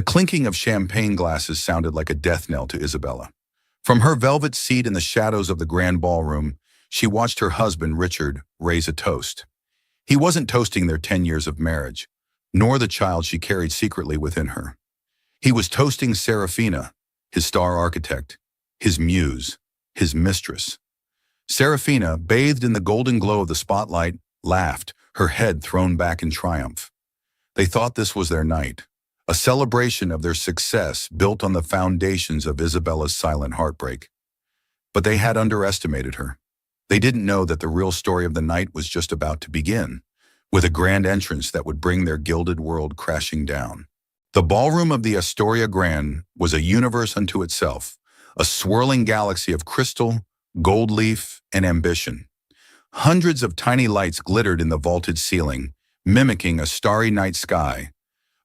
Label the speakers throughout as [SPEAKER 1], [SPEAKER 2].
[SPEAKER 1] The clinking of champagne glasses sounded like a death knell to Isabella. From her velvet seat in the shadows of the grand ballroom, she watched her husband, Richard, raise a toast. He wasn't toasting their 10 years of marriage, nor the child she carried secretly within her. He was toasting Serafina, his star architect, his muse, his mistress. Serafina, bathed in the golden glow of the spotlight, laughed, her head thrown back in triumph. They thought this was their night, a celebration of their success built on the foundations of Isabella's silent heartbreak. But they had underestimated her. They didn't know that the real story of the night was just about to begin, with a grand entrance that would bring their gilded world crashing down. The ballroom of the Astoria Grand was a universe unto itself, a swirling galaxy of crystal, gold leaf, and ambition. Hundreds of tiny lights glittered in the vaulted ceiling, mimicking a starry night sky.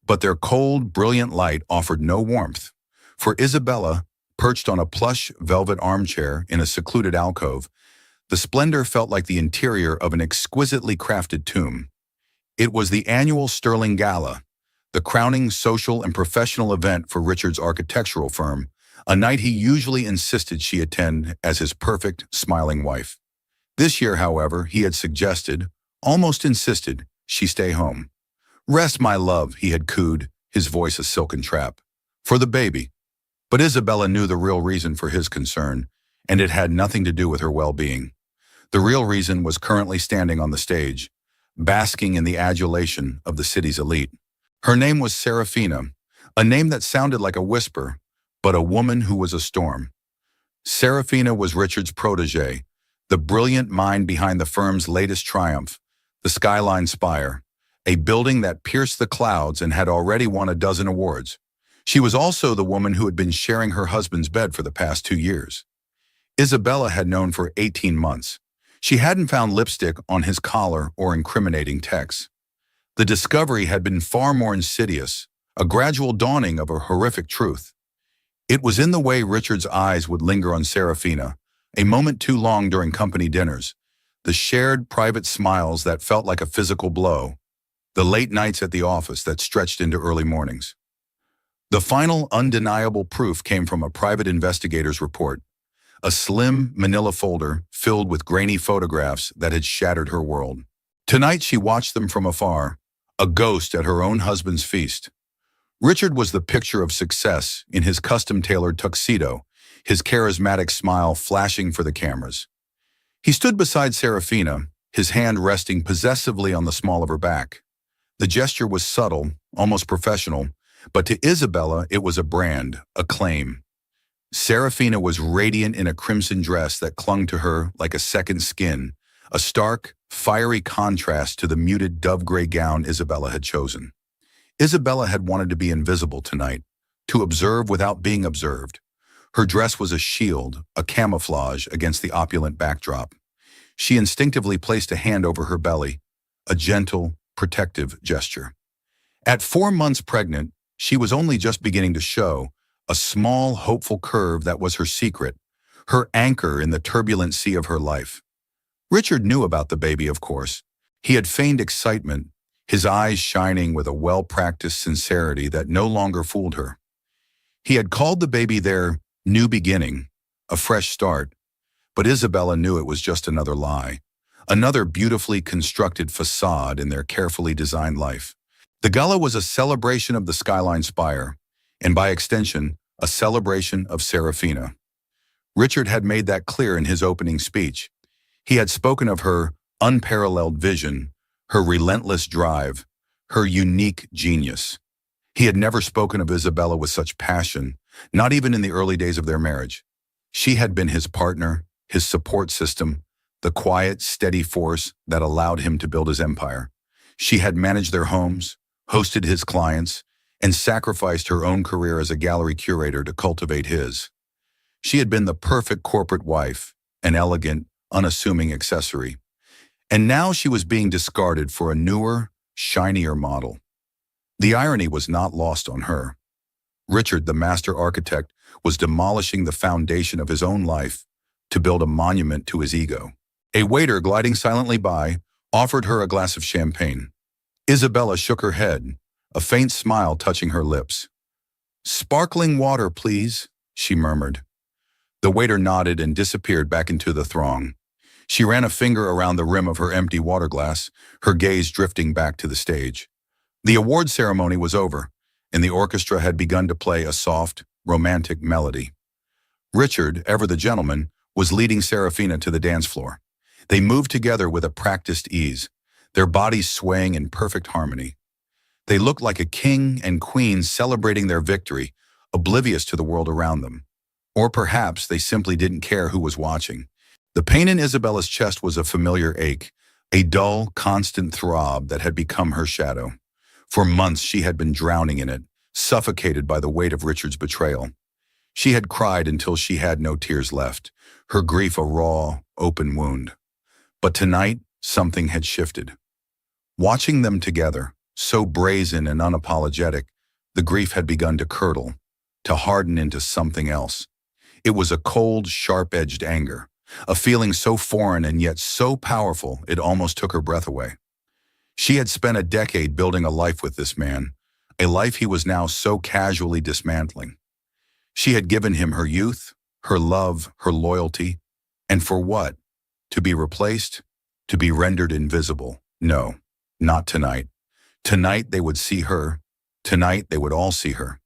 [SPEAKER 1] But their cold, brilliant light offered no warmth. For Isabella, perched on a plush velvet armchair in a secluded alcove, the splendor felt like the interior of an exquisitely crafted tomb. It was the annual Sterling Gala, the crowning social and professional event for Richard's architectural firm, a night he usually insisted she attend as his perfect, smiling wife. This year, however, he had suggested, almost insisted, she stay home. "Rest, my love," he had cooed, his voice a silken trap. "For the baby." But Isabella knew the real reason for his concern, and it had nothing to do with her well-being. The real reason was currently standing on the stage, basking in the adulation of the city's elite. Her name was Serafina, a name that sounded like a whisper, but a woman who was a storm. Serafina was Richard's protégé, the brilliant mind behind the firm's latest triumph, the Skyline Spire, a building that pierced the clouds and had already won a dozen awards. She was also the woman who had been sharing her husband's bed for the past 2 years. Isabella had known for 18 months. She hadn't found lipstick on his collar or incriminating texts. The discovery had been far more insidious, a gradual dawning of a horrific truth. It was in the way Richard's eyes would linger on Serafina, a moment too long during company dinners, the shared private smiles that felt like a physical blow, the late nights at the office that stretched into early mornings. The final undeniable proof came from a private investigator's report, a slim manila folder filled with grainy photographs that had shattered her world. Tonight she watched them from afar, a ghost at her own husband's feast. Richard was the picture of success in his custom-tailored tuxedo, his charismatic smile flashing for the cameras. He stood beside Serafina, his hand resting possessively on the small of her back. The gesture was subtle, almost professional, but to Isabella it was a brand, a claim. Serafina was radiant in a crimson dress that clung to her like a second skin, a stark, fiery contrast to the muted dove-gray gown Isabella had chosen. Isabella had wanted to be invisible tonight, to observe without being observed. Her dress was a shield, a camouflage against the opulent backdrop. She instinctively placed a hand over her belly, a gentle, protective gesture. At 4 months pregnant, she was only just beginning to show a small, hopeful curve that was her secret, her anchor in the turbulent sea of her life. Richard knew about the baby, of course. He had feigned excitement, his eyes shining with a well-practiced sincerity that no longer fooled her. He had called the baby their new beginning, a fresh start, but Isabella knew it was just another lie, another beautifully constructed facade in their carefully designed life. The gala was a celebration of the Skyline Spire, and by extension, a celebration of Serafina. Richard had made that clear in his opening speech. He had spoken of her unparalleled vision, her relentless drive, her unique genius. He had never spoken of Isabella with such passion, not even in the early days of their marriage. She had been his partner, his support system, the quiet, steady force that allowed him to build his empire. She had managed their homes, hosted his clients, and sacrificed her own career as a gallery curator to cultivate his. She had been the perfect corporate wife, an elegant, unassuming accessory. And now she was being discarded for a newer, shinier model. The irony was not lost on her. Richard, the master architect, was demolishing the foundation of his own life to build a monument to his ego. A waiter gliding silently by offered her a glass of champagne. Isabella shook her head, a faint smile touching her lips. "Sparkling water, please," she murmured. The waiter nodded and disappeared back into the throng. She ran a finger around the rim of her empty water glass, her gaze drifting back to the stage. The award ceremony was over, and the orchestra had begun to play a soft, romantic melody. Richard, ever the gentleman, was leading Serafina to the dance floor. They moved together with a practiced ease, their bodies swaying in perfect harmony. They looked like a king and queen celebrating their victory, oblivious to the world around them. Or perhaps they simply didn't care who was watching. The pain in Isabella's chest was a familiar ache, a dull, constant throb that had become her shadow. For months she had been drowning in it, suffocated by the weight of Richard's betrayal. She had cried until she had no tears left, her grief a raw, open wound. But tonight, something had shifted. Watching them together, so brazen and unapologetic, the grief had begun to curdle, to harden into something else. It was a cold, sharp-edged anger, a feeling so foreign and yet so powerful it almost took her breath away. She had spent a decade building a life with this man, a life he was now so casually dismantling. She had given him her youth, her love, her loyalty, and for what? To be replaced? To be rendered invisible? No, not tonight. Tonight they would see her. Tonight they would all see her.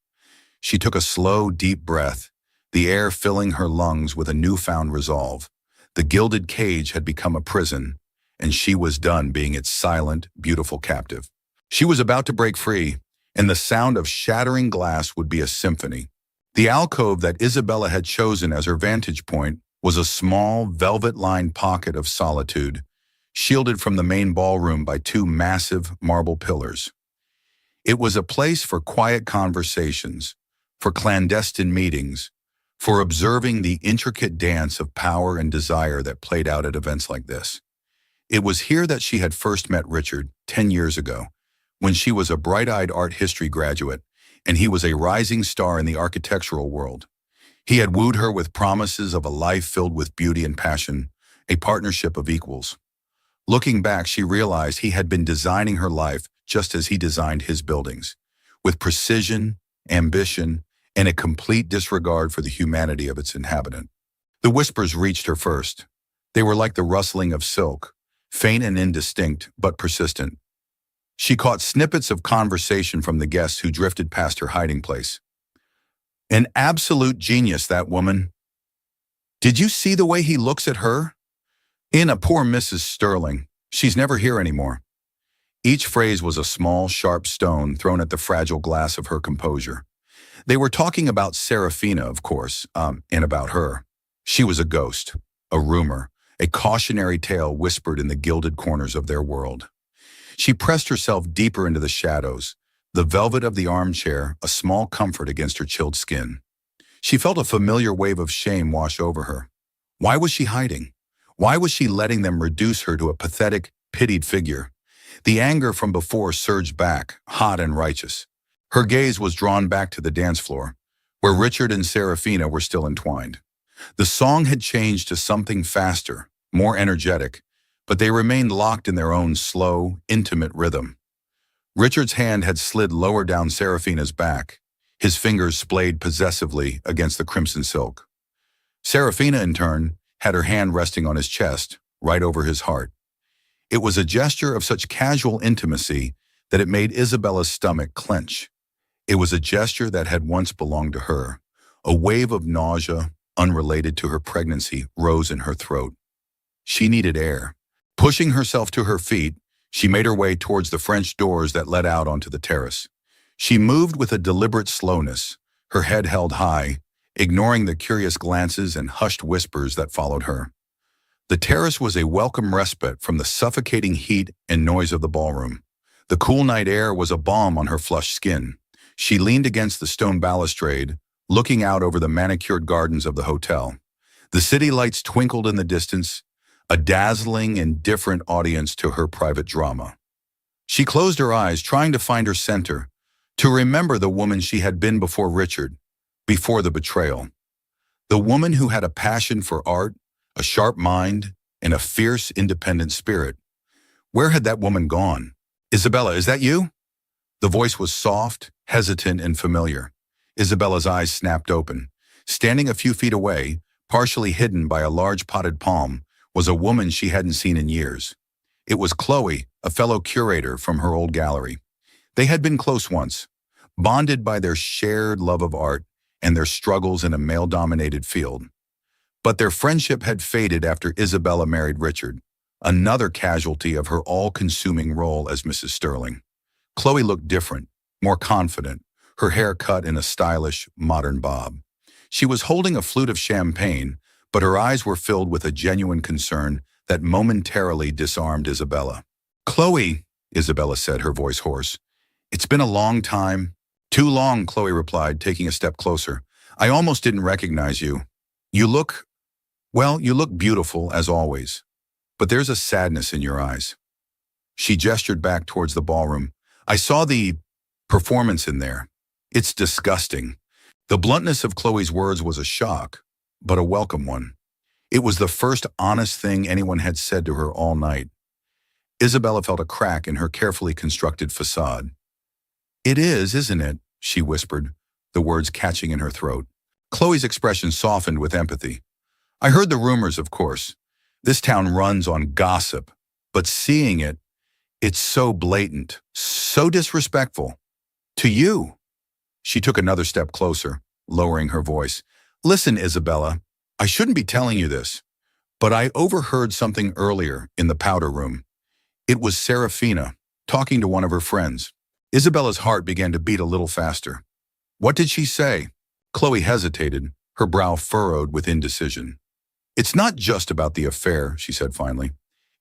[SPEAKER 1] She took a slow, deep breath, the air filling her lungs with a newfound resolve. The gilded cage had become a prison, and she was done being its silent, beautiful captive. She was about to break free, and the sound of shattering glass would be a symphony. The alcove that Isabella had chosen as her vantage point was a small, velvet-lined pocket of solitude, shielded from the main ballroom by two massive marble pillars. It was a place for quiet conversations, for clandestine meetings, for observing the intricate dance of power and desire that played out at events like this. It was here that she had first met Richard 10 years ago, when she was a bright-eyed art history graduate, and he was a rising star in the architectural world. He had wooed her with promises of a life filled with beauty and passion, a partnership of equals. Looking back, she realized he had been designing her life just as he designed his buildings, with precision, ambition, and a complete disregard for the humanity of its inhabitant. The whispers reached her first. They were like the rustling of silk, faint and indistinct, but persistent. She caught snippets of conversation from the guests who drifted past her hiding place. "An absolute genius, that woman. Did you see the way he looks at her? In a poor Mrs. Sterling. She's never here anymore." Each phrase was a small, sharp stone thrown at the fragile glass of her composure. They were talking about Serafina, of course, and about her. She was a ghost, a rumor, a cautionary tale whispered in the gilded corners of their world. She pressed herself deeper into the shadows, the velvet of the armchair a small comfort against her chilled skin. She felt a familiar wave of shame wash over her. Why was she hiding? Why was she letting them reduce her to a pathetic, pitied figure? The anger from before surged back, hot and righteous. Her gaze was drawn back to the dance floor, where Richard and Serafina were still entwined. The song had changed to something faster, more energetic, but they remained locked in their own slow, intimate rhythm. Richard's hand had slid lower down Serafina's back, his fingers splayed possessively against the crimson silk. Serafina, in turn, had her hand resting on his chest, right over his heart. It was a gesture of such casual intimacy that it made Isabella's stomach clench. It was a gesture that had once belonged to her. A wave of nausea, unrelated to her pregnancy, rose in her throat. She needed air. Pushing herself to her feet, she made her way towards the French doors that led out onto the terrace. She moved with a deliberate slowness, her head held high, ignoring the curious glances and hushed whispers that followed her. The terrace was a welcome respite from the suffocating heat and noise of the ballroom. The cool night air was a balm on her flushed skin. She leaned against the stone balustrade, looking out over the manicured gardens of the hotel. The city lights twinkled in the distance, a dazzling and different audience to her private drama. She closed her eyes, trying to find her center, to remember the woman she had been before Richard, before the betrayal. The woman who had a passion for art, a sharp mind, and a fierce, independent spirit. Where had that woman gone? "Isabella, is that you?" The voice was soft, hesitant, and familiar. Isabella's eyes snapped open. Standing a few feet away, partially hidden by a large potted palm, was a woman she hadn't seen in years. It was Chloe, a fellow curator from her old gallery. They had been close once, bonded by their shared love of art and their struggles in a male-dominated field. But their friendship had faded after Isabella married Richard, another casualty of her all-consuming role as Mrs. Sterling. Chloe looked different, more confident, her hair cut in a stylish, modern bob. She was holding a flute of champagne, but her eyes were filled with a genuine concern that momentarily disarmed Isabella. "Chloe," Isabella said, her voice hoarse. "It's been a long time." "Too long," Chloe replied, taking a step closer. "I almost didn't recognize you. You look beautiful, as always. But there's a sadness in your eyes." She gestured back towards the ballroom. "I saw the performance in there. It's disgusting." The bluntness of Chloe's words was a shock, but a welcome one. It was the first honest thing anyone had said to her all night. Isabella felt a crack in her carefully constructed facade. "It is, isn't it?" she whispered, the words catching in her throat. Chloe's expression softened with empathy. "I heard the rumors, of course. This town runs on gossip, but seeing it, it's so blatant, so disrespectful. To you." She took another step closer, lowering her voice. "Listen, Isabella, I shouldn't be telling you this, but I overheard something earlier in the powder room. It was Serafina, talking to one of her friends." Isabella's heart began to beat a little faster. "What did she say?" Chloe hesitated, her brow furrowed with indecision. "It's not just about the affair," she said finally.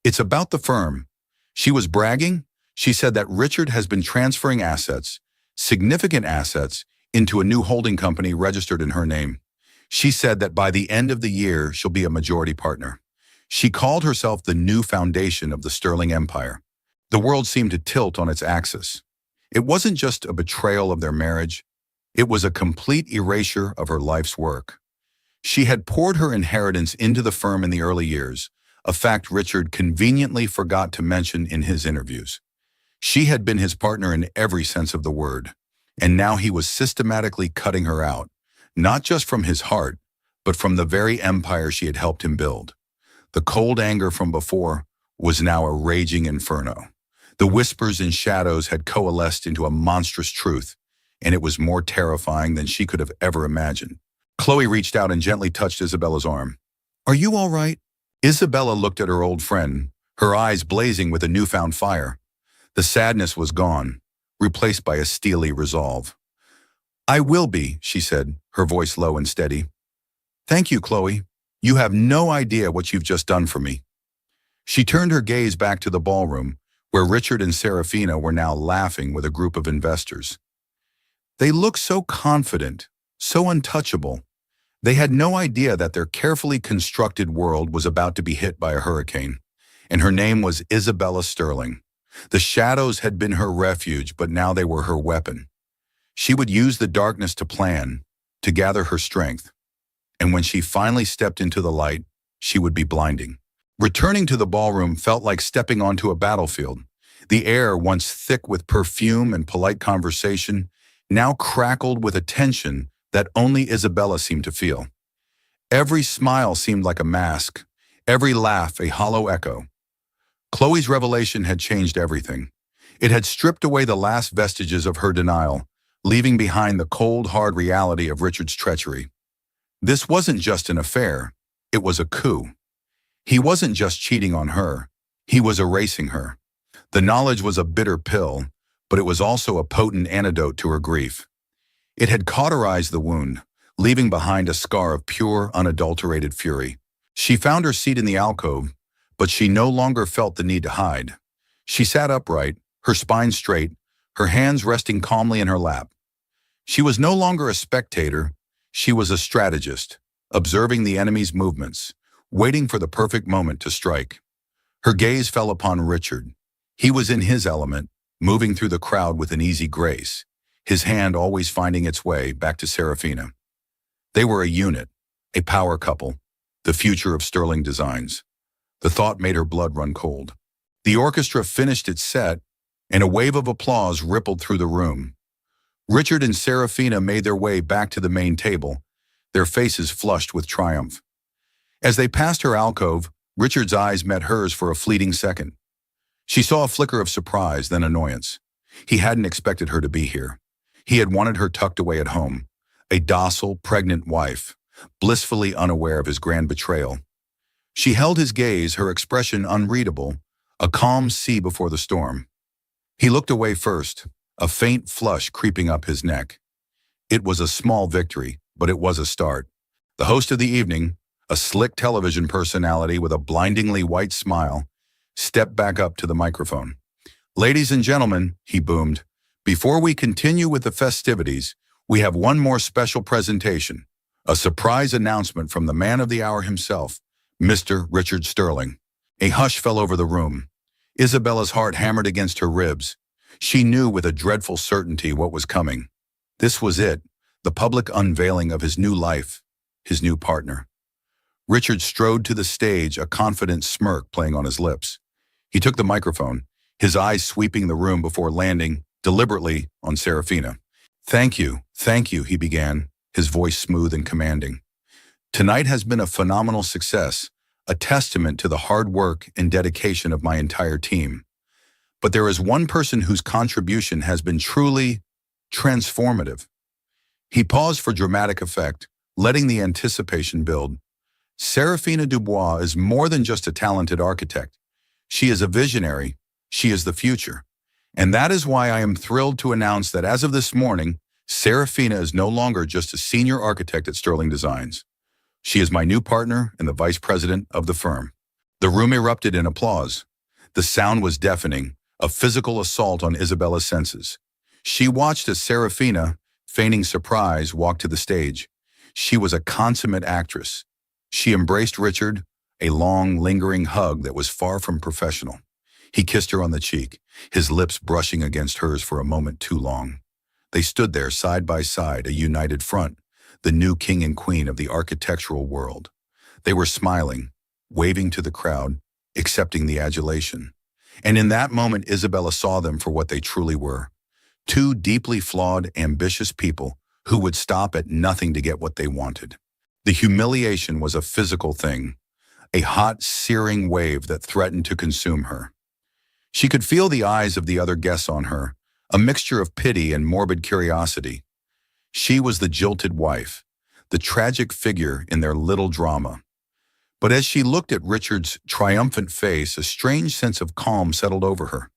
[SPEAKER 1] "It's about the firm. She was bragging. She said that Richard has been transferring assets, significant assets, into a new holding company registered in her name. She said that by the end of the year, she'll be a majority partner. She called herself the new foundation of the Sterling Empire. The world seemed to tilt on its axis. It wasn't just a betrayal of their marriage. It was a complete erasure of her life's work. She had poured her inheritance into the firm in the early years, a fact Richard conveniently forgot to mention in his interviews. She had been his partner in every sense of the word, and now he was systematically cutting her out, not just from his heart, but from the very empire she had helped him build. The cold anger from before was now a raging inferno. The whispers and shadows had coalesced into a monstrous truth, and it was more terrifying than she could have ever imagined. Chloe reached out and gently touched Isabella's arm. "Are you all right?" Isabella looked at her old friend, her eyes blazing with a newfound fire. The sadness was gone, replaced by a steely resolve. "I will be," she said, her voice low and steady. "Thank you, Chloe. You have no idea what you've just done for me." She turned her gaze back to the ballroom, where Richard and Serafina were now laughing with a group of investors. They looked so confident, so untouchable. They had no idea that their carefully constructed world was about to be hit by a hurricane, and her name was Isabella Sterling. The shadows had been her refuge, but now they were her weapon. She would use the darkness to plan, to gather her strength, and when she finally stepped into the light, she would be blinding. Returning to the ballroom felt like stepping onto a battlefield. The air, once thick with perfume and polite conversation, now crackled with a tension that only Isabella seemed to feel. Every smile seemed like a mask, every laugh a hollow echo. Chloe's revelation had changed everything. It had stripped away the last vestiges of her denial, leaving behind the cold, hard reality of Richard's treachery. This wasn't just an affair, it was a coup. He wasn't just cheating on her, he was erasing her. The knowledge was a bitter pill, but it was also a potent antidote to her grief. It had cauterized the wound, leaving behind a scar of pure, unadulterated fury. She found her seat in the alcove, but she no longer felt the need to hide. She sat upright, her spine straight, her hands resting calmly in her lap. She was no longer a spectator, she was a strategist, observing the enemy's movements, waiting for the perfect moment to strike. Her gaze fell upon Richard. He was in his element, moving through the crowd with an easy grace, his hand always finding its way back to Serafina. They were a unit, a power couple, the future of Sterling Designs. The thought made her blood run cold. The orchestra finished its set, and a wave of applause rippled through the room. Richard and Serafina made their way back to the main table, their faces flushed with triumph. As they passed her alcove, Richard's eyes met hers for a fleeting second. She saw a flicker of surprise, then annoyance. He hadn't expected her to be here. He had wanted her tucked away at home, a docile, pregnant wife, blissfully unaware of his grand betrayal. She held his gaze, her expression unreadable, a calm sea before the storm. He looked away first, a faint flush creeping up his neck. It was a small victory, but it was a start. The host of the evening, a slick television personality with a blindingly white smile, stepped back up to the microphone. "Ladies and gentlemen," he boomed, "before we continue with the festivities, we have one more special presentation, a surprise announcement from the man of the hour himself, Mr. Richard Sterling." A hush fell over the room. Isabella's heart hammered against her ribs. She knew with a dreadful certainty what was coming. This was it, the public unveiling of his new life, his new partner. Richard strode to the stage, a confident smirk playing on his lips. He took the microphone, his eyes sweeping the room before landing, deliberately, on Serafina. Thank you," he began, his voice smooth and commanding. "Tonight has been a phenomenal success, a testament to the hard work and dedication of my entire team. But there is one person whose contribution has been truly transformative." He paused for dramatic effect, letting the anticipation build. Serafina Dubois is more than just a talented architect. She is a visionary. She is the future. And that is why I am thrilled to announce that as of this morning, Serafina is no longer just a senior architect at Sterling Designs. She is my new partner and the vice president of the firm. The room erupted in applause. The sound was deafening, a physical assault on Isabella's senses. She watched as Serafina, feigning surprise, walked to the stage. She was a consummate actress. She embraced Richard, a long, lingering hug that was far from professional. He kissed her on the cheek, his lips brushing against hers for a moment too long. They stood there side by side, a united front, the new king and queen of the architectural world. They were smiling, waving to the crowd, accepting the adulation. And in that moment, Isabella saw them for what they truly were. Two deeply flawed, ambitious people who would stop at nothing to get what they wanted. The humiliation was a physical thing, a hot, searing wave that threatened to consume her. She could feel the eyes of the other guests on her, a mixture of pity and morbid curiosity. She was the jilted wife, the tragic figure in their little drama. But as she looked at Richard's triumphant face, a strange sense of calm settled over her.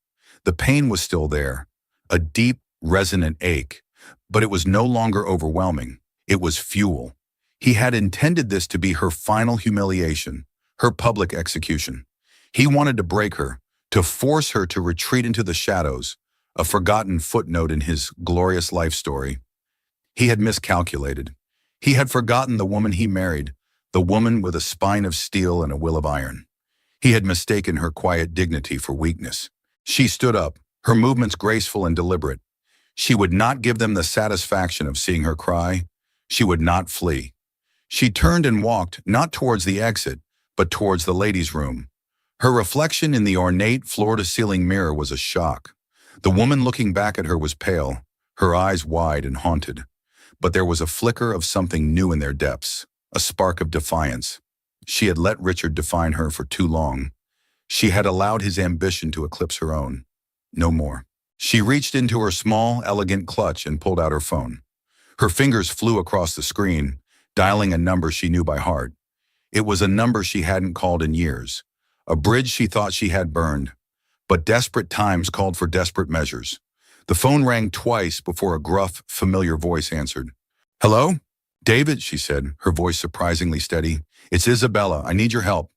[SPEAKER 1] The pain was still there, a deep, resonant ache, but it was no longer overwhelming. It was fuel. He had intended this to be her final humiliation, her public execution. He wanted to break her, to force her to retreat into the shadows, a forgotten footnote in his glorious life story. He had miscalculated. He had forgotten the woman he married, the woman with a spine of steel and a will of iron. He had mistaken her quiet dignity for weakness. She stood up, her movements graceful and deliberate. She would not give them the satisfaction of seeing her cry. She would not flee. She turned and walked, not towards the exit, but towards the ladies' room. Her reflection in the ornate floor-to-ceiling mirror was a shock. The woman looking back at her was pale, her eyes wide and haunted. But there was a flicker of something new in their depths, a spark of defiance. She had let Richard define her for too long. She had allowed his ambition to eclipse her own. No more. She reached into her small, elegant clutch and pulled out her phone. Her fingers flew across the screen, dialing a number she knew by heart. It was a number she hadn't called in years, a bridge she thought she had burned. But desperate times called for desperate measures. The phone rang twice before a gruff, familiar voice answered. "Hello? David," she said, her voice surprisingly steady. "It's Isabella. I need your help."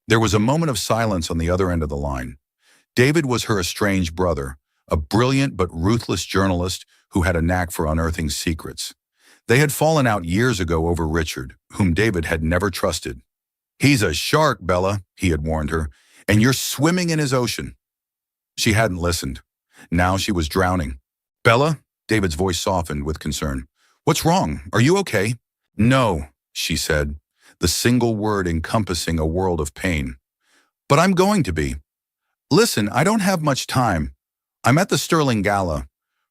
[SPEAKER 1] There was a moment of silence on the other end of the line. David was her estranged brother, a brilliant but ruthless journalist who had a knack for unearthing secrets. They had fallen out years ago over Richard, whom David had never trusted. "He's a shark, Bella," he had warned her, "and you're swimming in his ocean." She hadn't listened. Now she was drowning. "Bella?" David's voice softened with concern. "What's wrong? Are you okay?" "No," she said, the single word encompassing a world of pain. "But I'm going to be. Listen, I don't have much time. I'm at the Sterling Gala.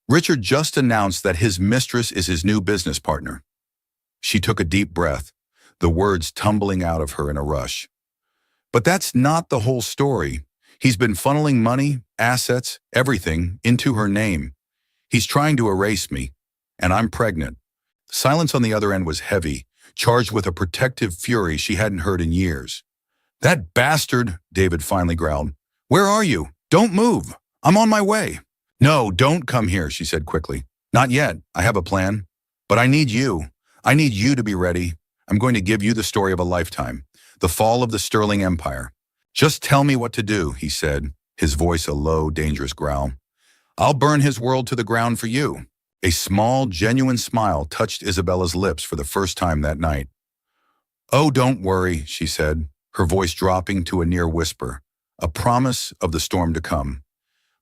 [SPEAKER 1] Richard just announced that his mistress is his new business partner. She took a deep breath, the words tumbling out of her in a rush. But that's not the whole story. He's been funneling money, assets, everything into her name. He's trying to erase me, and I'm pregnant. Silence on the other end was heavy, charged with a protective fury she hadn't heard in years. "That bastard," David finally growled. "Where are you? Don't move. I'm on my way." "No, don't come here," she said quickly. "Not yet. I have a plan. But I need you. I need you to be ready. I'm going to give you the story of a lifetime, the fall of the Sterling Empire. Just tell me what to do," he said, his voice a low, dangerous growl. "I'll burn his world to the ground for you." A small, genuine smile touched Isabella's lips for the first time that night. "Oh, don't worry," she said, her voice dropping to a near whisper, a promise of the storm to come.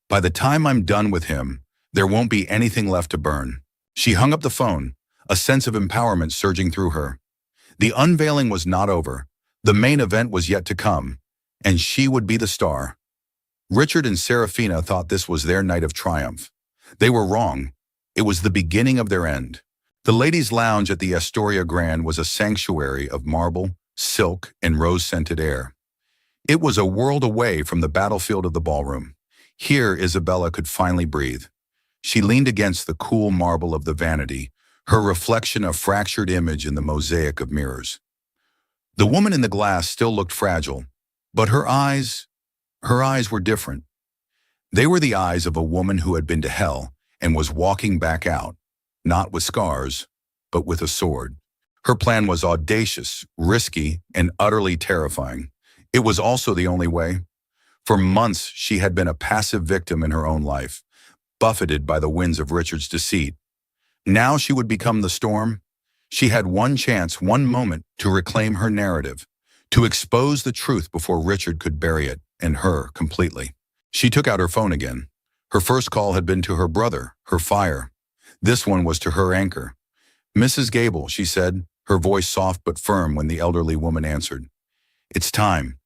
[SPEAKER 1] "By the time I'm done with him, there won't be anything left to burn." She hung up the phone, a sense of empowerment surging through her. The unveiling was not over. The main event was yet to come, and she would be the star. Richard and Serafina thought this was their night of triumph. They were wrong. It was the beginning of their end. The ladies' lounge at the Astoria Grand was a sanctuary of marble, silk, and rose-scented air. It was a world away from the battlefield of the ballroom. Here, Isabella could finally breathe. She leaned against the cool marble of the vanity, her reflection a fractured image in the mosaic of mirrors. The woman in the glass still looked fragile, but her eyes were different. They were the eyes of a woman who had been to hell and was walking back out, not with scars, but with a sword. Her plan was audacious, risky, and utterly terrifying. It was also the only way. For months, she had been a passive victim in her own life, buffeted by the winds of Richard's deceit. Now she would become the storm. She had one chance, one moment to reclaim her narrative, to expose the truth before Richard could bury it, and her, completely. She took out her phone again. Her first call had been to her brother, her fire. This one was to her anchor. "Mrs. Gable," she said, her voice soft but firm when the elderly woman answered. "It's time.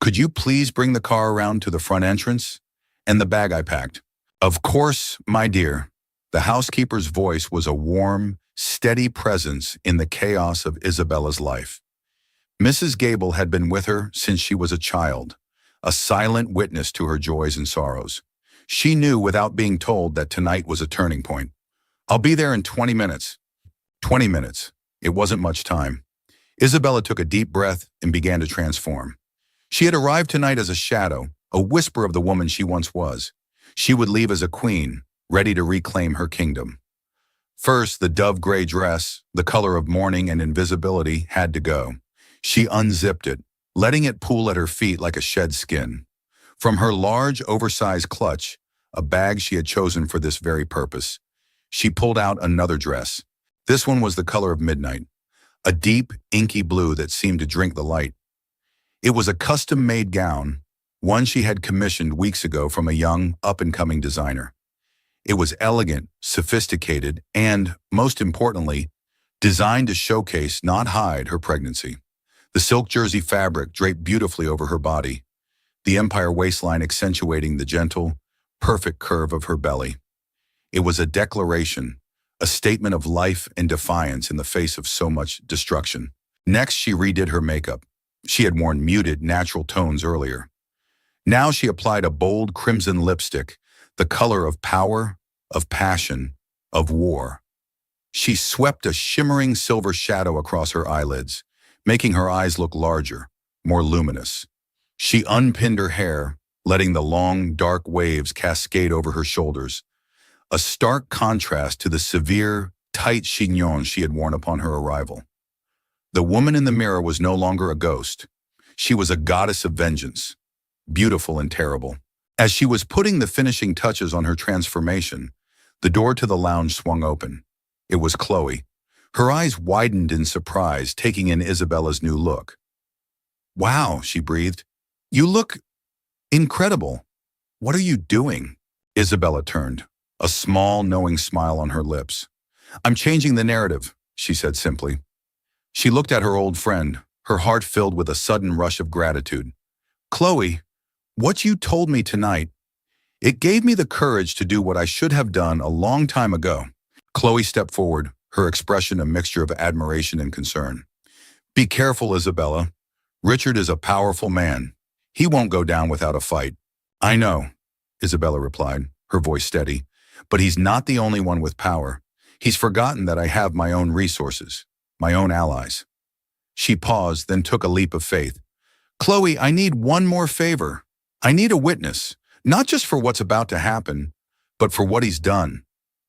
[SPEAKER 1] Could you please bring the car around to the front entrance? And the bag I packed." "Of course, my dear." The housekeeper's voice was a warm, steady presence in the chaos of Isabella's life. Mrs. Gable had been with her since she was a child, a silent witness to her joys and sorrows. She knew without being told that tonight was a turning point. "I'll be there in 20 minutes. 20 minutes. It wasn't much time. Isabella took a deep breath and began to transform. She had arrived tonight as a shadow, a whisper of the woman she once was. She would leave as a queen, ready to reclaim her kingdom. First, the dove-gray dress, the color of mourning and invisibility, had to go. She unzipped it, letting it pool at her feet like a shed skin. From her large, oversized clutch, a bag she had chosen for this very purpose, she pulled out another dress. This one was the color of midnight, a deep, inky blue that seemed to drink the light. It was a custom-made gown, one she had commissioned weeks ago from a young, up-and-coming designer. It was elegant, sophisticated, and, most importantly, designed to showcase, not hide, her pregnancy. The silk jersey fabric draped beautifully over her body, the empire waistline accentuating the gentle, perfect curve of her belly. It was a declaration, a statement of life and defiance in the face of so much destruction. Next, she redid her makeup. She had worn muted, natural tones earlier. Now she applied a bold crimson lipstick, the color of power, of passion, of war. She swept a shimmering silver shadow across her eyelids, making her eyes look larger, more luminous. She unpinned her hair, letting the long, dark waves cascade over her shoulders, a stark contrast to the severe, tight chignon she had worn upon her arrival. The woman in the mirror was no longer a ghost. She was a goddess of vengeance, beautiful and terrible. As she was putting the finishing touches on her transformation, the door to the lounge swung open. It was Chloe. Her eyes widened in surprise, taking in Isabella's new look. "Wow," she breathed. "You look incredible. What are you doing?" Isabella turned, a small, knowing smile on her lips. "I'm changing the narrative," she said simply. She looked at her old friend, her heart filled with a sudden rush of gratitude. "Chloe, what you told me tonight, It gave me the courage to do what I should have done a long time ago. Chloe stepped forward, her expression a mixture of admiration and concern. Be careful, Isabella. Richard is a powerful man. He won't go down without a fight. I know, Isabella replied, her voice steady, but he's not the only one with power. He's forgotten that I have my own resources, my own allies. She paused, then took a leap of faith. Chloe, I need one more favor. I need a witness, not just for what's about to happen, but for what he's done.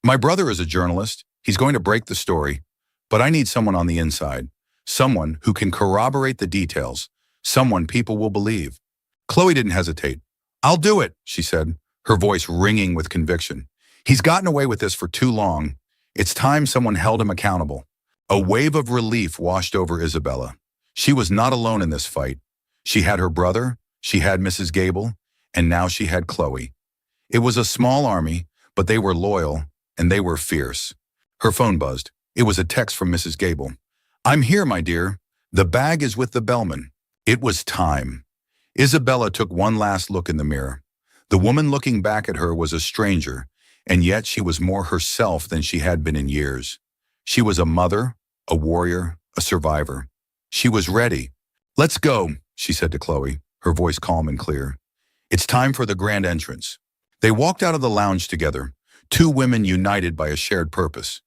[SPEAKER 1] My brother is a journalist. He's going to break the story, but I need someone on the inside, someone who can corroborate the details, someone people will believe. Chloe didn't hesitate. I'll do it, she said, her voice ringing with conviction. He's gotten away with this for too long. It's time someone held him accountable. A wave of relief washed over Isabella. She was not alone in this fight. She had her brother, she had Mrs. Gable, and now she had Chloe. It was a small army, but they were loyal, and they were fierce. Her phone buzzed. It was a text from Mrs. Gable. I'm here, my dear. The bag is with the bellman. It was time. Isabella took one last look in the mirror. The woman looking back at her was a stranger, and yet she was more herself than she had been in years. She was a mother, a warrior, a survivor. She was ready. Let's go, she said to Chloe, her voice calm and clear. It's time for the grand entrance. They walked out of the lounge together, two women united by a shared purpose.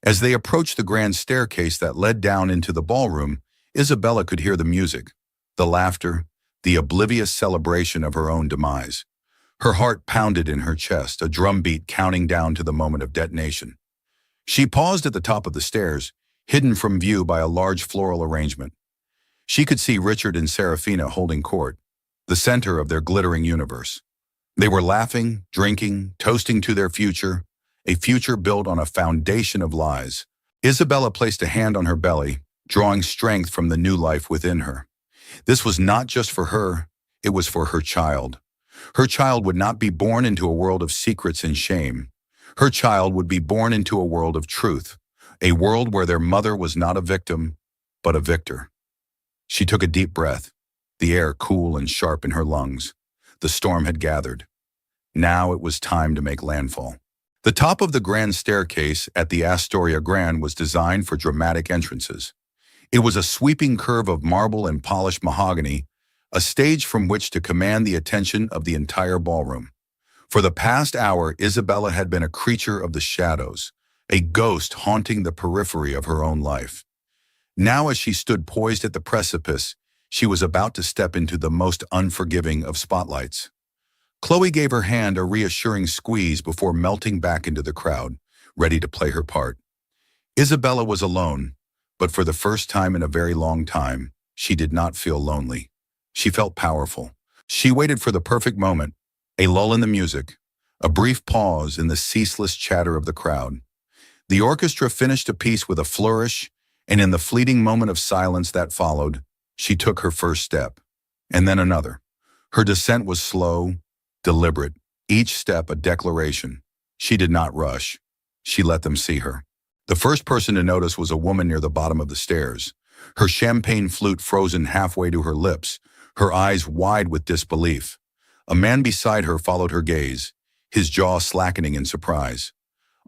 [SPEAKER 1] As they approached the grand staircase that led down into the ballroom, Isabella could hear the music, the laughter, the oblivious celebration of her own demise. Her heart pounded in her chest, a drumbeat counting down to the moment of detonation. She paused at the top of the stairs, hidden from view by a large floral arrangement. She could see Richard and Serafina holding court, the center of their glittering universe. They were laughing, drinking, toasting to their future, a future built on a foundation of lies. Isabella placed a hand on her belly, drawing strength from the new life within her. This was not just for her, it was for her child. Her child would not be born into a world of secrets and shame. Her child would be born into a world of truth, a world where their mother was not a victim, but a victor. She took a deep breath, the air cool and sharp in her lungs. The storm had gathered. Now it was time to make landfall. The top of the grand staircase at the Astoria Grand was designed for dramatic entrances. It was a sweeping curve of marble and polished mahogany, a stage from which to command the attention of the entire ballroom. For the past hour, Isabella had been a creature of the shadows, a ghost haunting the periphery of her own life. Now, as she stood poised at the precipice, she was about to step into the most unforgiving of spotlights. Chloe gave her hand a reassuring squeeze before melting back into the crowd, ready to play her part. Isabella was alone, but for the first time in a very long time, she did not feel lonely. She felt powerful. She waited for the perfect moment, a lull in the music, a brief pause in the ceaseless chatter of the crowd. The orchestra finished a piece with a flourish, and in the fleeting moment of silence that followed, she took her first step, and then another. Her descent was slow, deliberate, each step a declaration. She did not rush. She let them see her. The first person to notice was a woman near the bottom of the stairs, her champagne flute frozen halfway to her lips, her eyes wide with disbelief. A man beside her followed her gaze, his jaw slackening in surprise.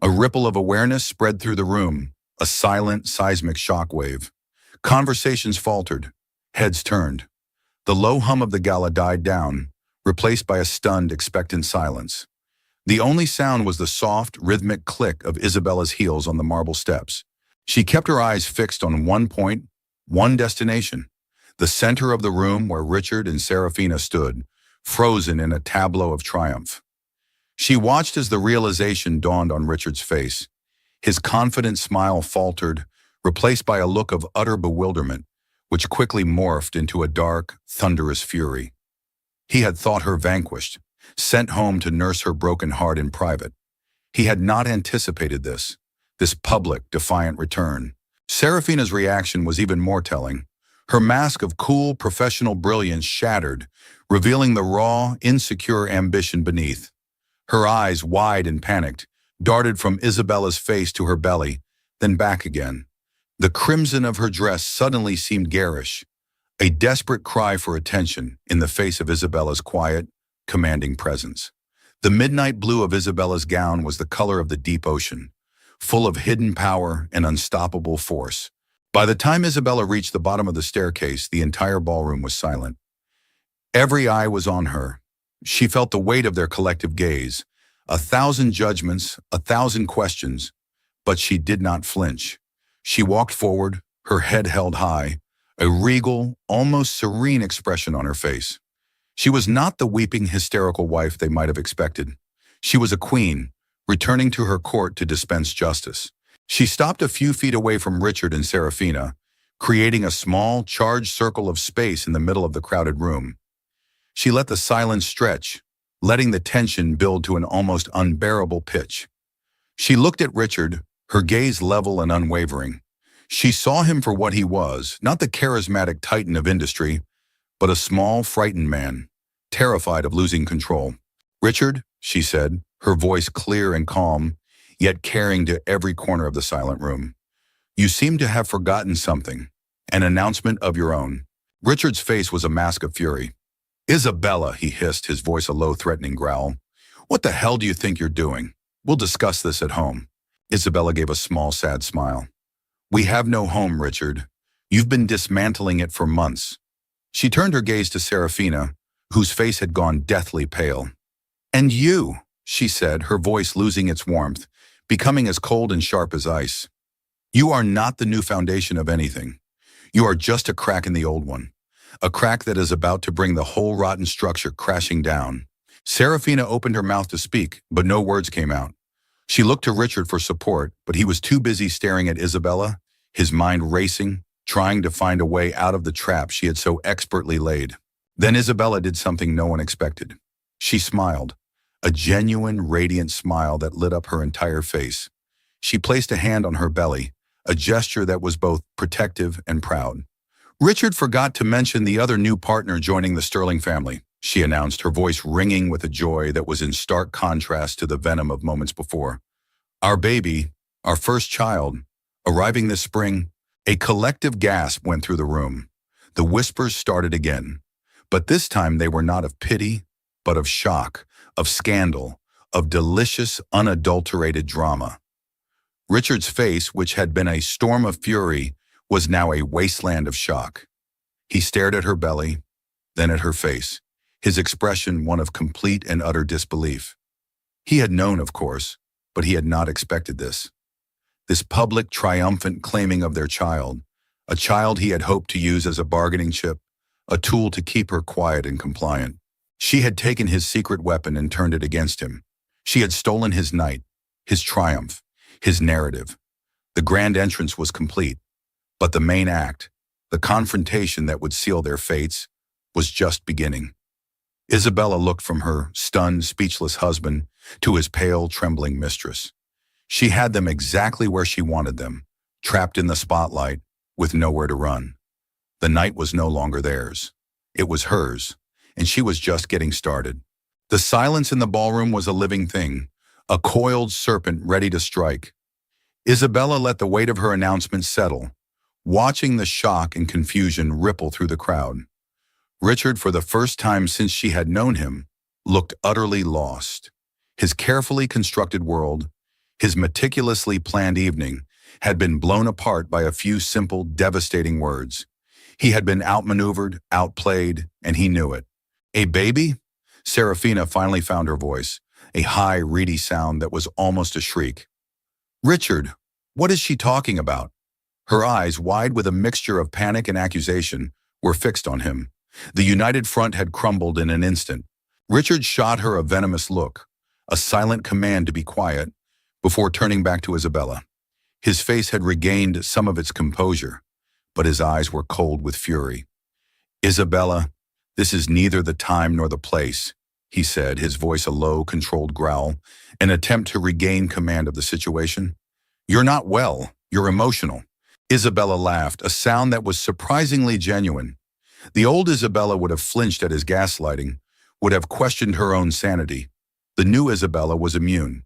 [SPEAKER 1] A ripple of awareness spread through the room, a silent, seismic shockwave. Conversations faltered, heads turned. The low hum of the gala died down, replaced by a stunned, expectant silence. The only sound was the soft, rhythmic click of Isabella's heels on the marble steps. She kept her eyes fixed on one point, one destination, the center of the room where Richard and Serafina stood, frozen in a tableau of triumph. She watched as the realization dawned on Richard's face. His confident smile faltered, replaced by a look of utter bewilderment, which quickly morphed into a dark, thunderous fury. He had thought her vanquished, sent home to nurse her broken heart in private. He had not anticipated this public, defiant return. Serafina's reaction was even more telling. Her mask of cool, professional brilliance shattered, revealing the raw, insecure ambition beneath. Her eyes, wide and panicked, darted from Isabella's face to her belly, then back again. The crimson of her dress suddenly seemed garish, a desperate cry for attention in the face of Isabella's quiet, commanding presence. The midnight blue of Isabella's gown was the color of the deep ocean, full of hidden power and unstoppable force. By the time Isabella reached the bottom of the staircase, the entire ballroom was silent. Every eye was on her. She felt the weight of their collective gaze, 1,000 judgments, 1,000 questions, but she did not flinch. She walked forward, her head held high, a regal, almost serene expression on her face. She was not the weeping, hysterical wife they might have expected. She was a queen, returning to her court to dispense justice. She stopped a few feet away from Richard and Serafina, creating a small, charged circle of space in the middle of the crowded room. She let the silence stretch, letting the tension build to an almost unbearable pitch. She looked at Richard, her gaze level and unwavering. She saw him for what he was, not the charismatic titan of industry, but a small, frightened man, terrified of losing control. "Richard," she said, her voice clear and calm, yet carrying to every corner of the silent room. "You seem to have forgotten something, an announcement of your own." Richard's face was a mask of fury. "Isabella," he hissed, his voice a low, threatening growl. "What the hell do you think you're doing? We'll discuss this at home." Isabella gave a small, sad smile. "We have no home, Richard. You've been dismantling it for months." She turned her gaze to Serafina, whose face had gone deathly pale. "And you," she said, her voice losing its warmth, becoming as cold and sharp as ice. "You are not the new foundation of anything. You are just a crack in the old one, a crack that is about to bring the whole rotten structure crashing down." Serafina opened her mouth to speak, but no words came out. She looked to Richard for support, but he was too busy staring at Isabella, his mind racing, trying to find a way out of the trap she had so expertly laid. Then Isabella did something no one expected. She smiled, a genuine, radiant smile that lit up her entire face. She placed a hand on her belly, a gesture that was both protective and proud. "Richard forgot to mention the other new partner joining the Sterling family," she announced, her voice ringing with a joy that was in stark contrast to the venom of moments before. "Our baby, our first child, arriving this spring." A collective gasp went through the room. The whispers started again. But this time they were not of pity, but of shock, of scandal, of delicious, unadulterated drama. Richard's face, which had been a storm of fury, was now a wasteland of shock. He stared at her belly, then at her face, his expression one of complete and utter disbelief. He had known, of course, but he had not expected this. This public, triumphant claiming of their child, a child he had hoped to use as a bargaining chip, a tool to keep her quiet and compliant. She had taken his secret weapon and turned it against him. She had stolen his night, his triumph, his narrative. The grand entrance was complete, but the main act, the confrontation that would seal their fates, was just beginning. Isabella looked from her stunned, speechless husband to his pale, trembling mistress. She had them exactly where she wanted them, trapped in the spotlight, with nowhere to run. The night was no longer theirs. It was hers, and she was just getting started. The silence in the ballroom was a living thing, a coiled serpent ready to strike. Isabella let the weight of her announcement settle, watching the shock and confusion ripple through the crowd. Richard, for the first time since she had known him, looked utterly lost. His carefully constructed world, his meticulously planned evening, had been blown apart by a few simple, devastating words. He had been outmaneuvered, outplayed, and he knew it. "A baby?" Serafina finally found her voice, a high, reedy sound that was almost a shriek. "Richard, what is she talking about?" Her eyes, wide with a mixture of panic and accusation, were fixed on him. The united front had crumbled in an instant. Richard shot her a venomous look, a silent command to be quiet, before turning back to Isabella. His face had regained some of its composure, but his eyes were cold with fury. "Isabella, this is neither the time nor the place," he said, his voice a low, controlled growl, an attempt to regain command of the situation. "You're not well. You're emotional." Isabella laughed, a sound that was surprisingly genuine. The old Isabella would have flinched at his gaslighting, would have questioned her own sanity. The new Isabella was immune.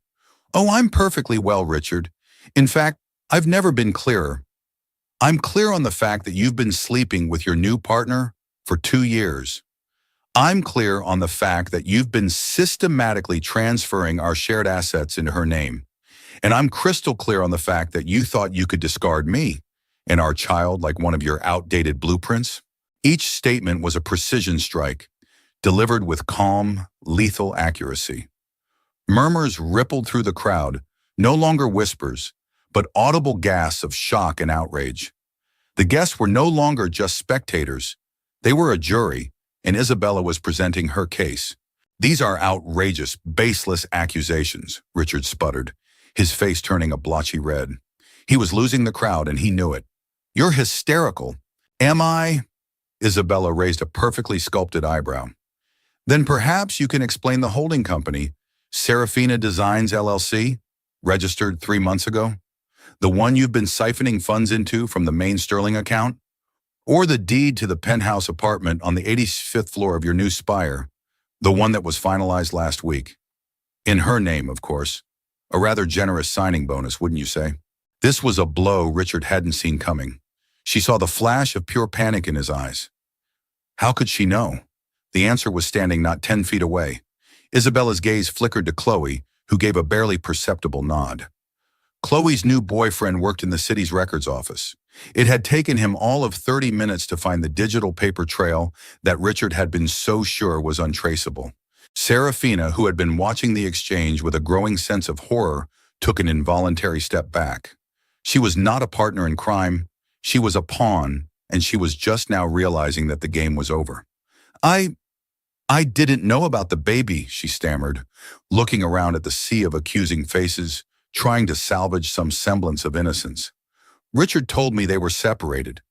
[SPEAKER 1] "Oh, I'm perfectly well, Richard. In fact, I've never been clearer. I'm clear on the fact that you've been sleeping with your new partner for 2 years. I'm clear on the fact that you've been systematically transferring our shared assets into her name. And I'm crystal clear on the fact that you thought you could discard me and our child like one of your outdated blueprints. Each statement was a precision strike, delivered with calm, lethal accuracy. Murmurs rippled through the crowd, no longer whispers, but audible gasps of shock and outrage. The guests were no longer just spectators. They were a jury, and Isabella was presenting her case. "These are outrageous, baseless accusations," Richard sputtered, his face turning a blotchy red. He was losing the crowd, and he knew it. "You're hysterical." "Am I?" Isabella raised a perfectly sculpted eyebrow. "Then perhaps you can explain the holding company, Serafina Designs LLC, registered 3 months ago? The one you've been siphoning funds into from the main Sterling account? Or the deed to the penthouse apartment on the 85th floor of your new spire, the one that was finalized last week? In her name, of course. A rather generous signing bonus, wouldn't you say?" This was a blow Richard hadn't seen coming. She saw the flash of pure panic in his eyes. How could she know? The answer was standing not 10 feet away. Isabella's gaze flickered to Chloe, who gave a barely perceptible nod. Chloe's new boyfriend worked in the city's records office. It had taken him all of 30 minutes to find the digital paper trail that Richard had been so sure was untraceable. Serafina, who had been watching the exchange with a growing sense of horror, took an involuntary step back. She was not a partner in crime. She was a pawn, and she was just now realizing that the game was over. I didn't know about the baby," she stammered, looking around at the sea of accusing faces, trying to salvage some semblance of innocence. "Richard told me they were separated."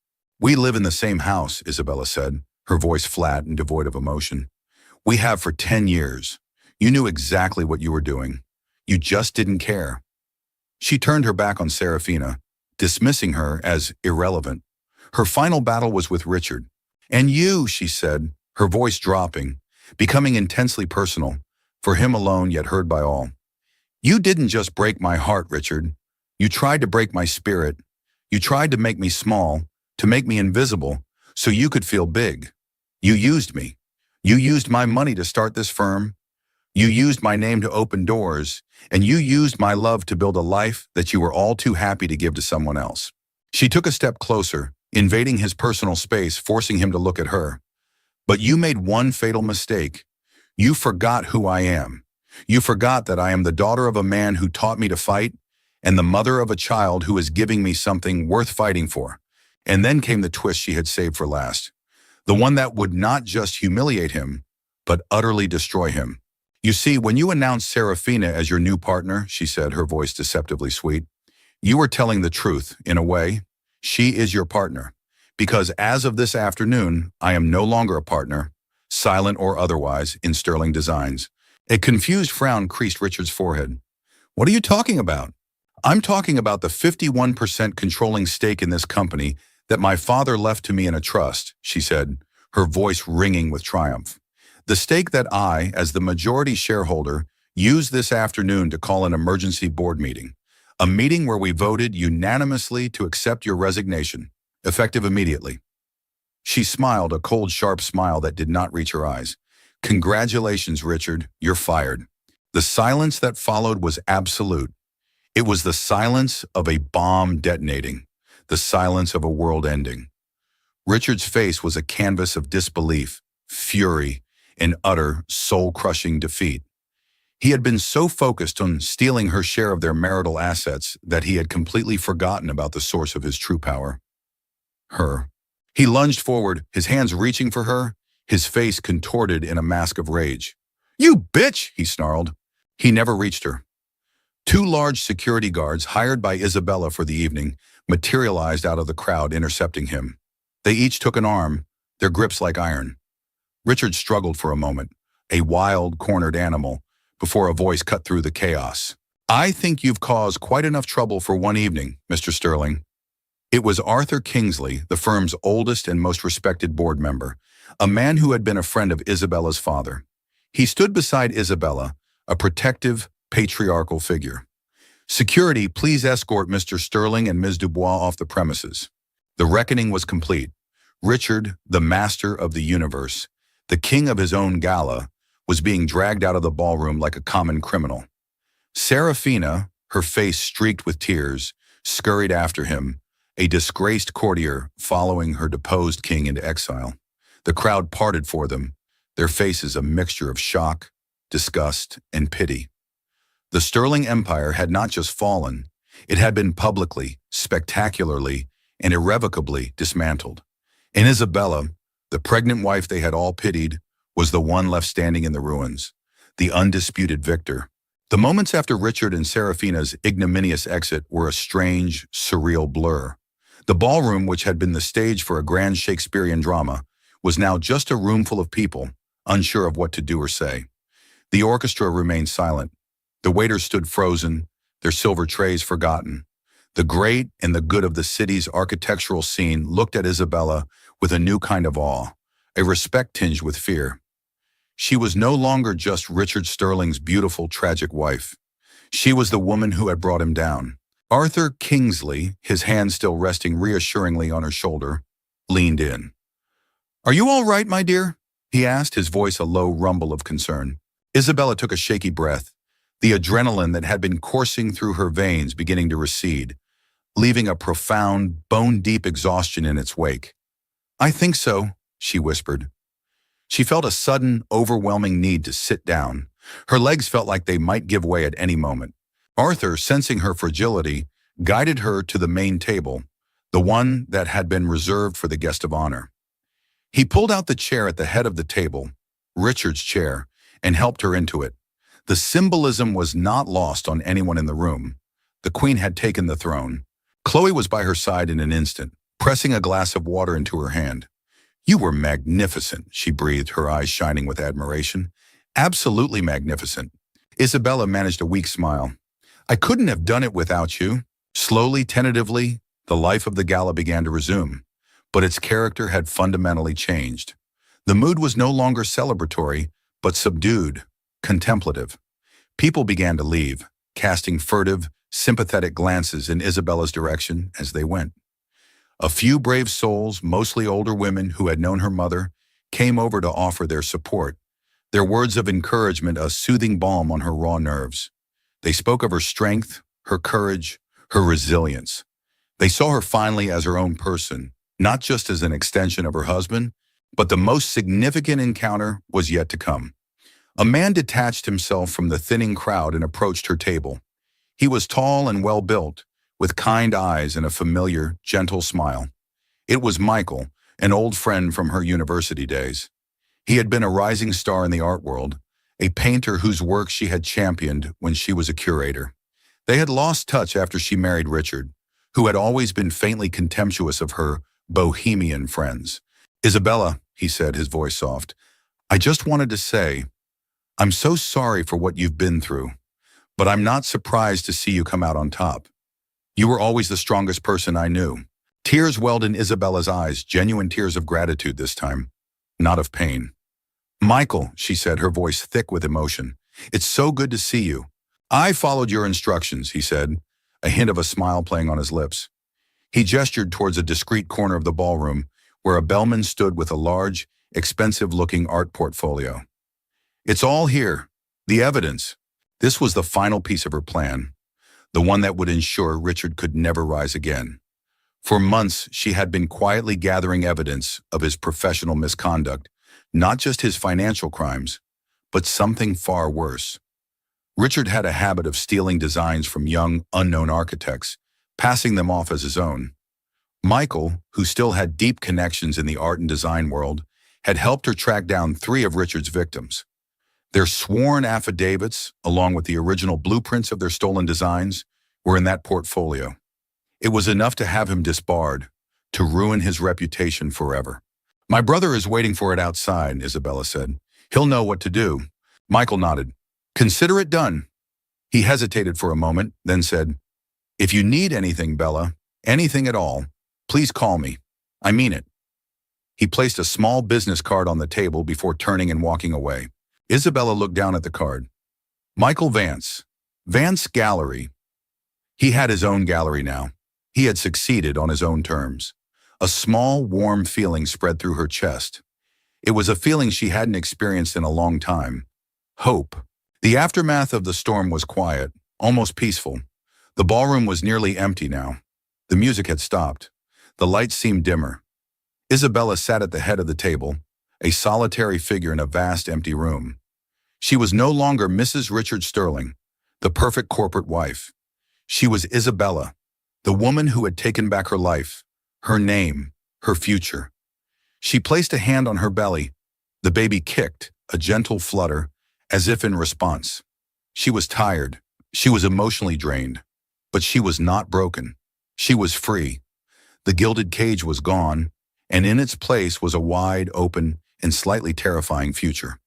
[SPEAKER 1] "We live in the same house," Isabella said, her voice flat and devoid of emotion. "We have for 10 years. You knew exactly what you were doing. You just didn't care." She turned her back on Serafina, dismissing her as irrelevant. Her final battle was with Richard. "And you," she said, her voice dropping, becoming intensely personal, for him alone yet heard by all. "You didn't just break my heart, Richard. You tried to break my spirit. You tried to make me small, to make me invisible, so you could feel big. You used me. You used my money to start this firm. You used my name to open doors, and you used my love to build a life that you were all too happy to give to someone else." She took a step closer, invading his personal space, forcing him to look at her. "But you made one fatal mistake. You forgot who I am. You forgot that I am the daughter of a man who taught me to fight, and the mother of a child who is giving me something worth fighting for." And then came the twist she had saved for last. The one that would not just humiliate him, but utterly destroy him. "You see, when you announced Serafina as your new partner," she said, her voice deceptively sweet, "you were telling the truth, in a way. She is your partner. Because as of this afternoon, I am no longer a partner, silent or otherwise, in Sterling Designs." A confused frown creased Richard's forehead. "What are you talking about?" "I'm talking about the 51% controlling stake in this company that my father left to me in a trust," she said, her voice ringing with triumph. "The stake that I, as the majority shareholder, used this afternoon to call an emergency board meeting. A meeting where we voted unanimously to accept your resignation, effective immediately." She smiled, a cold, sharp smile that did not reach her eyes. "Congratulations, Richard, you're fired." The silence that followed was absolute. It was the silence of a bomb detonating, the silence of a world ending. Richard's face was a canvas of disbelief, fury, and utter, soul-crushing defeat. He had been so focused on stealing her share of their marital assets that he had completely forgotten about the source of his true power. Her. He lunged forward, his hands reaching for her, his face contorted in a mask of rage. "You bitch!" he snarled. He never reached her. 2 large security guards, hired by Isabella for the evening, materialized out of the crowd, intercepting him. They each took an arm, their grips like iron. Richard struggled for a moment, a wild, cornered animal, before a voice cut through the chaos. "I think you've caused quite enough trouble for one evening, Mr. Sterling." It was Arthur Kingsley, the firm's oldest and most respected board member, a man who had been a friend of Isabella's father. He stood beside Isabella, a protective, patriarchal figure. "Security, please escort Mr. Sterling and Ms. Dubois off the premises." The reckoning was complete. Richard, the master of the universe, The king of his own Gala was being dragged out of the ballroom like a common criminal. Serafina, her face streaked with tears, scurried after him, a disgraced courtier following her deposed king into exile. The crowd parted for them, their faces a mixture of shock, disgust, and pity. The Sterling Empire had not just fallen, it had been publicly, spectacularly, and irrevocably dismantled. And Isabella, the pregnant wife they had all pitied, was the one left standing in the ruins, the undisputed victor. The moments after Richard and Serafina's ignominious exit were a strange, surreal blur. The ballroom, which had been the stage for a grand Shakespearean drama, was now just a room full of people, unsure of what to do or say. The orchestra remained silent. The waiters stood frozen, their silver trays forgotten. The great and the good of the city's architectural scene looked at Isabella with a new kind of awe, a respect tinged with fear. She was no longer just Richard Sterling's beautiful, tragic wife. She was the woman who had brought him down. Arthur Kingsley, his hand still resting reassuringly on her shoulder, leaned in. "Are you all right, my dear?" he asked, his voice a low rumble of concern. Isabella took a shaky breath, the adrenaline that had been coursing through her veins beginning to recede, leaving a profound, bone-deep exhaustion in its wake. "I think so," she whispered. She felt a sudden, overwhelming need to sit down. Her legs felt like they might give way at any moment. Arthur, sensing her fragility, guided her to the main table, the one that had been reserved for the guest of honor. He pulled out the chair at the head of the table, Richard's chair, and helped her into it. The symbolism was not lost on anyone in the room. The queen had taken the throne. Chloe was by her side in an instant, pressing a glass of water into her hand. "You were magnificent," she breathed, her eyes shining with admiration. "Absolutely magnificent." Isabella managed a weak smile. "I couldn't have done it without you." Slowly, tentatively, the life of the gala began to resume, but its character had fundamentally changed. The mood was no longer celebratory, but subdued, contemplative. People began to leave, casting furtive, sympathetic glances in Isabella's direction as they went. A few brave souls, mostly older women who had known her mother, came over to offer their support, their words of encouragement a soothing balm on her raw nerves. They spoke of her strength, her courage, her resilience. They saw her finally as her own person, not just as an extension of her husband, but the most significant encounter was yet to come. A man detached himself from the thinning crowd and approached her table. He was tall and well-built, with kind eyes and a familiar, gentle smile. It was Michael, an old friend from her university days. He had been a rising star in the art world, a painter whose work she had championed when she was a curator. They had lost touch after she married Richard, who had always been faintly contemptuous of her bohemian friends. "Isabella," he said, his voice soft, "I just wanted to say, I'm so sorry for what you've been through, but I'm not surprised to see you come out on top. You were always the strongest person I knew." Tears welled in Isabella's eyes, genuine tears of gratitude this time, not of pain. "Michael," she said, her voice thick with emotion, "it's so good to see you." "I followed your instructions," he said, a hint of a smile playing on his lips. He gestured towards a discreet corner of the ballroom where a bellman stood with a large, expensive-looking art portfolio. "It's all here, the evidence." This was the final piece of her plan, the one that would ensure Richard could never rise again. For months, she had been quietly gathering evidence of his professional misconduct, not just his financial crimes, but something far worse. Richard had a habit of stealing designs from young, unknown architects, passing them off as his own. Michael, who still had deep connections in the art and design world, had helped her track down 3 of Richard's victims. Their sworn affidavits, along with the original blueprints of their stolen designs, were in that portfolio. It was enough to have him disbarred, to ruin his reputation forever. "My brother is waiting for it outside," Isabella said. "He'll know what to do." Michael nodded. "Consider it done." He hesitated for a moment, then said, "If you need anything, Bella, anything at all, please call me. I mean it." He placed a small business card on the table before turning and walking away. Isabella looked down at the card. Michael Vance. Vance Gallery. He had his own gallery now. He had succeeded on his own terms. A small, warm feeling spread through her chest. It was a feeling she hadn't experienced in a long time. Hope. The aftermath of the storm was quiet, almost peaceful. The ballroom was nearly empty now. The music had stopped. The lights seemed dimmer. Isabella sat at the head of the table, a solitary figure in a vast empty room. She was no longer Mrs. Richard Sterling, the perfect corporate wife. She was Isabella, the woman who had taken back her life, her name, her future. She placed a hand on her belly. The baby kicked, a gentle flutter, as if in response. She was tired. She was emotionally drained. But she was not broken. She was free. The gilded cage was gone, and in its place was a wide, open, and slightly terrifying future.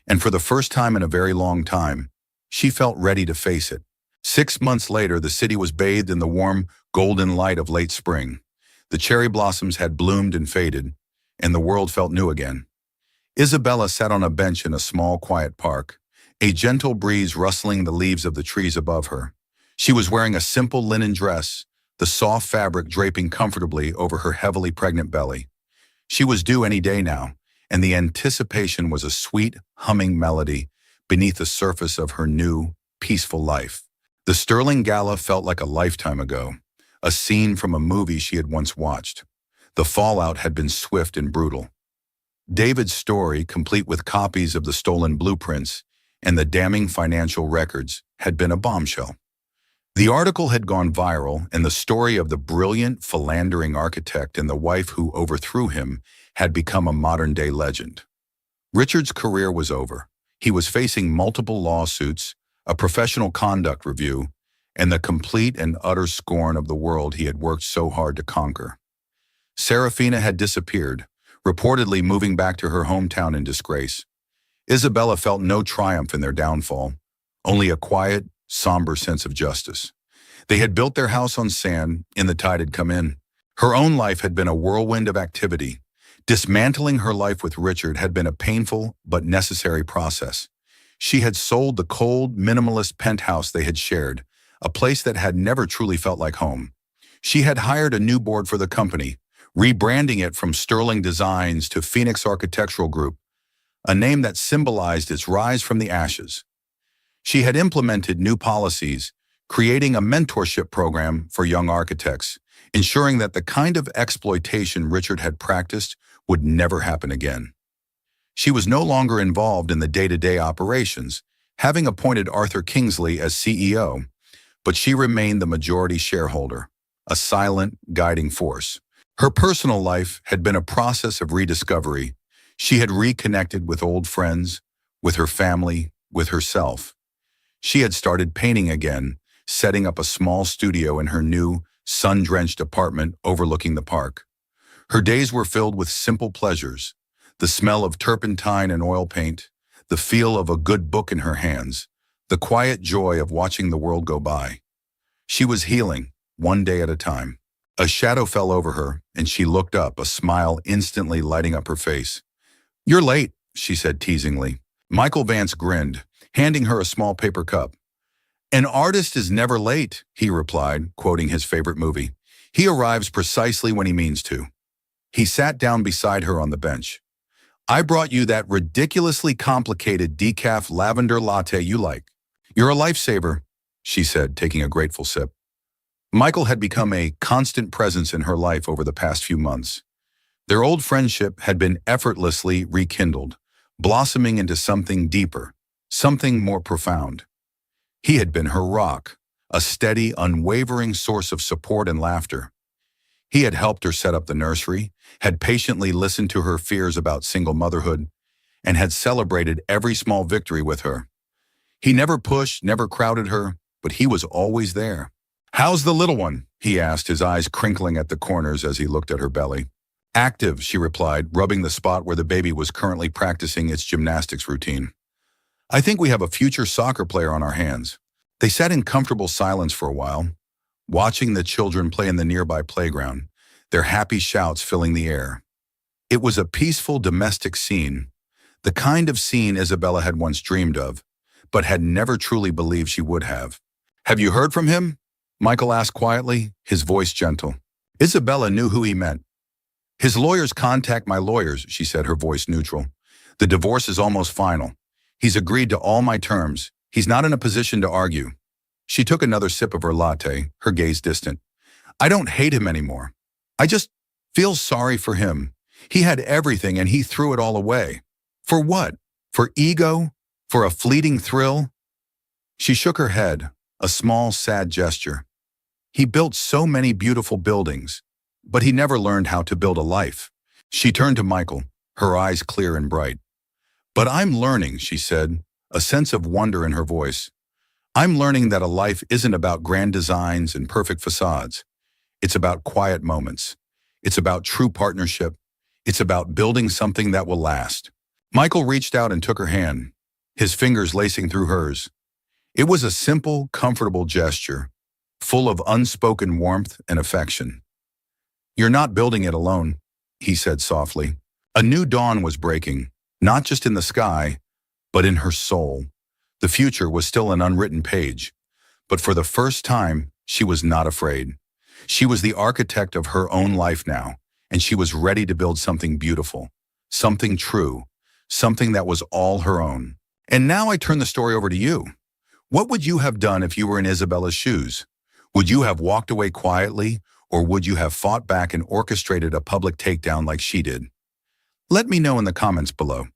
[SPEAKER 1] And for the first time in a very long time, she felt ready to face it. 6 months later, the city was bathed in the warm, golden light of late spring. The cherry blossoms had bloomed and faded, and the world felt new again. Isabella sat on a bench in a small, quiet park, a gentle breeze rustling the leaves of the trees above her. She was wearing a simple linen dress, the soft fabric draping comfortably over her heavily pregnant belly. She was due any day now, and the anticipation was a sweet, humming melody beneath the surface of her new, peaceful life. The Sterling Gala felt like a lifetime ago, a scene from a movie she had once watched. The fallout had been swift and brutal. David's story, complete with copies of the stolen blueprints and the damning financial records, had been a bombshell. The article had gone viral, and the story of the brilliant, philandering architect and the wife who overthrew him had become a modern-day legend. Richard's career was over. He was facing multiple lawsuits, a professional conduct review, and the complete and utter scorn of the world he had worked so hard to conquer. Serafina had disappeared, reportedly moving back to her hometown in disgrace. Isabella felt no triumph in their downfall, only a quiet, somber sense of justice. They had built their house on sand, and the tide had come in. Her own life had been a whirlwind of activity. Dismantling her life with Richard had been a painful but necessary process. She had sold the cold, minimalist penthouse they had shared, a place that had never truly felt like home. She had hired a new board for the company, rebranding it from Sterling Designs to Phoenix Architectural Group, a name that symbolized its rise from the ashes. She had implemented new policies, creating a mentorship program for young architects, ensuring that the kind of exploitation Richard had practiced would never happen again. She was no longer involved in the day-to-day operations, having appointed Arthur Kingsley as CEO, but she remained the majority shareholder, a silent, guiding force. Her personal life had been a process of rediscovery. She had reconnected with old friends, with her family, with herself. She had started painting again, setting up a small studio in her new, sun-drenched apartment overlooking the park. Her days were filled with simple pleasures, the smell of turpentine and oil paint, the feel of a good book in her hands, the quiet joy of watching the world go by. She was healing, one day at a time. A shadow fell over her, and she looked up, a smile instantly lighting up her face. "You're late," she said teasingly. Michael Vance grinned, handing her a small paper cup. "An artist is never late," he replied, quoting his favorite movie. "He arrives precisely when he means to." He sat down beside her on the bench. "I brought you that ridiculously complicated decaf lavender latte you like. You're a lifesaver," she said, taking a grateful sip. Michael had become a constant presence in her life over the past few months. Their old friendship had been effortlessly rekindled, blossoming into something deeper, something more profound. He had been her rock, a steady, unwavering source of support and laughter. He had helped her set up the nursery, had patiently listened to her fears about single motherhood, and had celebrated every small victory with her. He never pushed, never crowded her, but he was always there. "How's the little one?" he asked, his eyes crinkling at the corners as he looked at her belly. "Active," she replied, rubbing the spot where the baby was currently practicing its gymnastics routine. "I think we have a future soccer player on our hands." They sat in comfortable silence for a while, watching the children play in the nearby playground, their happy shouts filling the air. It was a peaceful domestic scene, the kind of scene Isabella had once dreamed of, but had never truly believed she would have. "Have you heard from him?" Michael asked quietly, his voice gentle. Isabella knew who he meant. His lawyers contact my lawyers, she said, her voice neutral. The divorce is almost final. He's agreed to all my terms. He's not in a position to argue. She took another sip of her latte, her gaze distant. I don't hate him anymore. I just feel sorry for him. He had everything and he threw it all away. For what? For ego? For a fleeting thrill? She shook her head, a small, sad gesture. He built so many beautiful buildings, but he never learned how to build a life. She turned to Michael, her eyes clear and bright. But I'm learning, she said, a sense of wonder in her voice. I'm learning that a life isn't about grand designs and perfect facades. It's about quiet moments. It's about true partnership. It's about building something that will last. Michael reached out and took her hand, his fingers lacing through hers. It was a simple, comfortable gesture, full of unspoken warmth and affection. You're not building it alone, he said softly. A new dawn was breaking, not just in the sky, but in her soul. The future was still an unwritten page, but for the first time, she was not afraid. She was the architect of her own life now, and she was ready to build something beautiful, something true, something that was all her own. And now I turn the story over to you. What would you have done if you were in Isabella's shoes? Would you have walked away quietly, or would you have fought back and orchestrated a public takedown like she did? Let me know in the comments below.